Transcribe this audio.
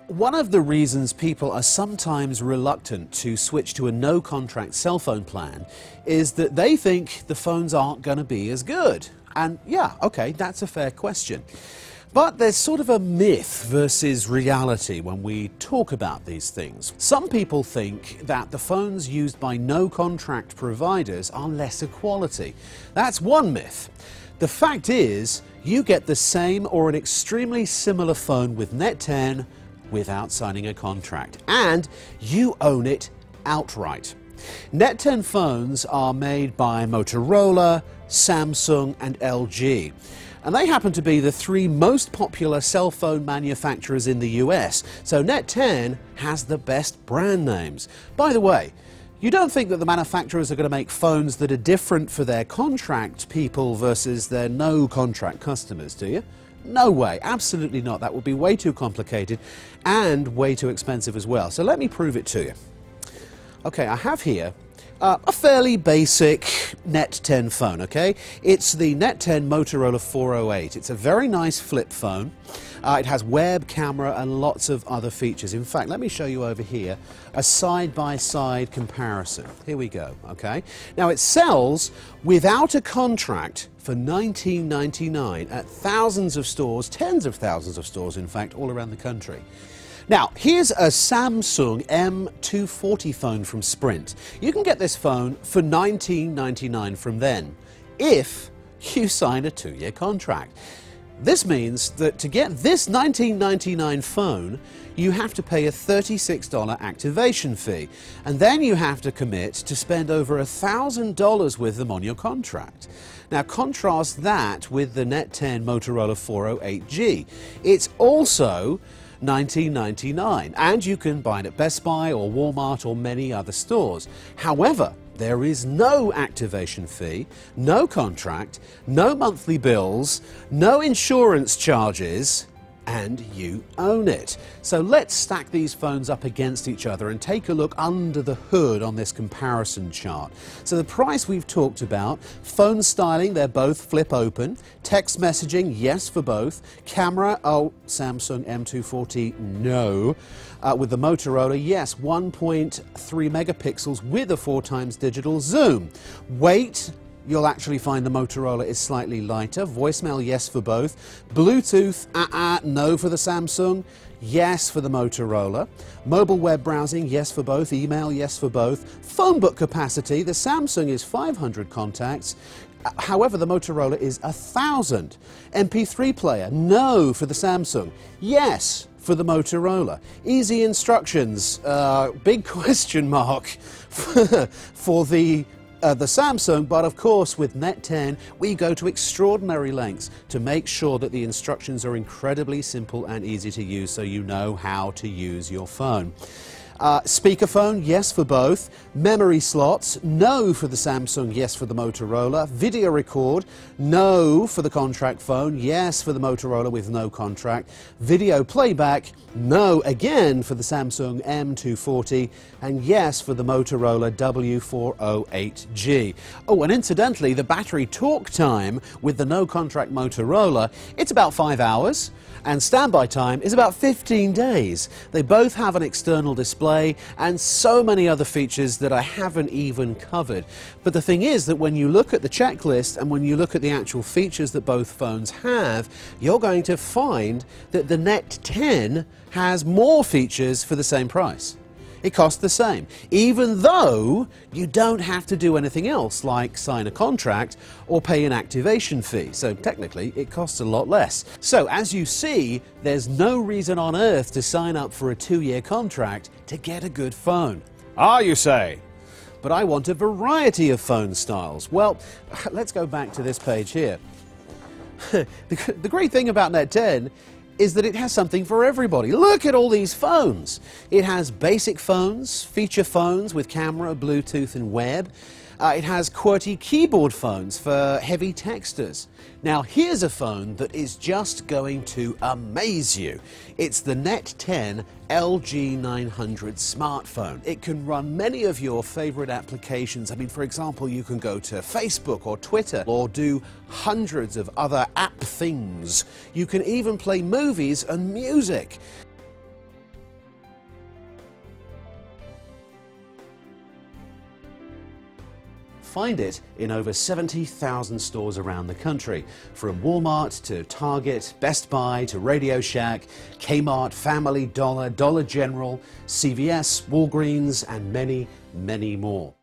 One of the reasons people are sometimes reluctant to switch to a no-contract cell phone plan is that they think the phones aren't going to be as good. And yeah, okay, that's a fair question. But there's sort of a myth versus reality when we talk about these things. Some people think that the phones used by no-contract providers are lesser quality. That's one myth. The fact is, you get the same or an extremely similar phone with NET10 without signing a contract, and you own it outright. NET10 phones are made by Motorola, Samsung and LG, and they happen to be the three most popular cell phone manufacturers in the US, so NET10 has the best brand names. By the way, you don't think that the manufacturers are going to make phones that are different for their contract people versus their no-contract customers, do you? No way, absolutely not. That would be way too complicated and way too expensive as well. So let me prove it to you. Okay, I have here a fairly basic NET10 phone, okay? It's the NET10 Motorola 408. It's a very nice flip phone. It has web camera and lots of other features. In fact, let me show you over here a side-by-side comparison. Here we go, okay? Now it sells without a contract for $19.99 at thousands of stores, tens of thousands of stores in fact, all around the country. Now, here's a Samsung M240 phone from Sprint. You can get this phone for $19.99 from them, if you sign a 2-year contract. This means that to get this $19.99 phone, you have to pay a $36 activation fee, and then you have to commit to spend over $1,000 with them on your contract. Now contrast that with the NET10 Motorola 408G. It's also $19.99, and you can buy it at Best Buy or Walmart or many other stores. However, there is no activation fee, no contract, no monthly bills, no insurance charges, and you own it. So let's stack these phones up against each other and take a look under the hood on this comparison chart. So the price we've talked about, phone styling, they're both flip open, text messaging, yes for both, camera, oh, Samsung M240, no. With the Motorola, yes, 1.3 megapixels with a 4x digital zoom. Weight, you'll actually find the Motorola is slightly lighter. Voicemail, yes for both. Bluetooth, no for the Samsung, yes for the Motorola. Mobile web browsing, yes for both. Email, yes for both. Phone book capacity, the Samsung is 500 contacts. However, the Motorola is 1,000. MP3 player, no for the Samsung, yes for the Motorola. Easy instructions, big question mark for the Samsung, but of course with NET10 we go to extraordinary lengths to make sure that the instructions are incredibly simple and easy to use, so you know how to use your phone. Speakerphone, yes for both. Memory slots, no for the Samsung, yes for the Motorola. Video record, no for the contract phone, yes for the Motorola with no contract. Video playback, no again for the Samsung M240, and yes for the Motorola W408G. Oh, and incidentally, the battery talk time with the no contract Motorola, it's about 5 hours. And standby time is about 15 days. They both have an external display and so many other features that I haven't even covered. But the thing is that when you look at the checklist and when you look at the actual features that both phones have, you're going to find that the NET10 has more features for the same price. It costs the same, even though you don't have to do anything else like sign a contract or pay an activation fee. So technically it costs a lot less. So as you see, there's no reason on earth to sign up for a 2-year contract to get a good phone. Ah, you say? But I want a variety of phone styles. Well, let's go back to this page here. The great thing about NET10 is that it has something for everybody. Look at all these phones. It has basic phones, feature phones with camera, Bluetooth and web. It has QWERTY keyboard phones for heavy texters. Now here's a phone that is just going to amaze you. It's the NET10 LG900 smartphone. It can run many of your favorite applications. I mean, for example, you can go to Facebook or Twitter or do hundreds of other app things. You can even play movies and music. find it in over 70,000 stores around the country, from Walmart to Target, Best Buy to Radio Shack, Kmart, Family Dollar, Dollar General, CVS, Walgreens, and many, many more.